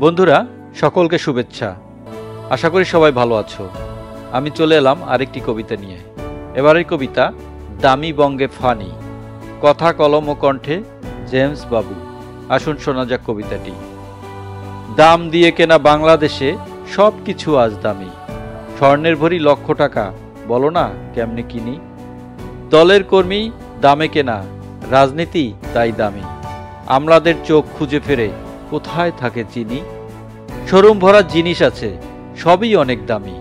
বন্ধুরা সকলকে শুভেচ্ছা। আশা করি সবাই ভালো আছো। আমি চলে এলাম আরেকটি কবিতা নিয়ে। এবারের কবিতা দামি বঙ্গে ফানি, কথা কলম ও কণ্ঠে জেমস বাবু। আসুন শোনা যাক কবিতাটি। দাম দিয়ে কেনা বাংলাদেশে সব কিছু আজ দামি, স্বর্ণের ভরি লক্ষ টাকা, বলো না কেমনে কিনি। দলের কর্মী দামে কেনা, রাজনীতি তাই দামি, আমলাদের চোখ খুঁজে ফেরে কোথায় থাকে চিনি। শোরুম ভরা জিনিস আছে, সবই অনেক দামি,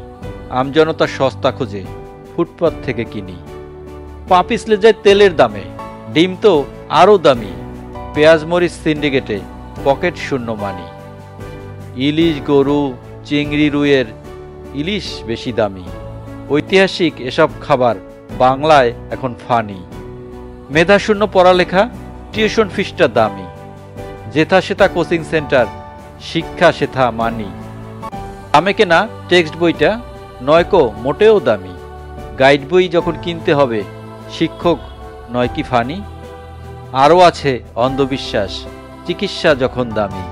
আমজনতা সস্তা খোঁজে ফুটপাত থেকে কিনি। পা পিছলে যায় তেলের দামে, ডিম তো আরও দামি, পেঁয়াজ মরিচ সিন্ডিকেটে পকেট শূন্য মানি। ইলিশ গরু চিংড়ি রুইয়ের ইলিশ বেশি দামি, ঐতিহাসিক এসব খাবার বাংলায় এখন ফানি। মেধাশূন্য পড়ালেখা, টিউশন ফিসটা দামি, যেথা সেথা কোচিং সেন্টার, শিক্ষা সেথা মানি। দামে কেনা টেক্সট বইটা নয়কো মোটেও দামি, গাইড বই যখন কিনতে হবে শিক্ষক নয় কি ফানি। আরও আছে অন্ধবিশ্বাস, চিকিৎসা যখন দামি,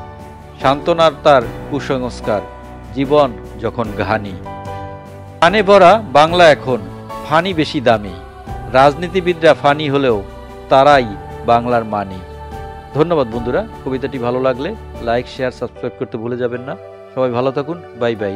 সান্ত্বনার তার কুসংস্কার, জীবন যখন ঘানি। ফানে ভরা বাংলা এখন ফানি বেশি দামি, রাজনীতিবিদরা ফানি হলেও তারাই বাংলার মানি। ধন্যবাদ বন্ধুরা। কবিতাটি ভালো লাগলে লাইক শেয়ার সাবস্ক্রাইব করতে ভুলে যাবেন না। সবাই ভালো থাকুন। Bye bye.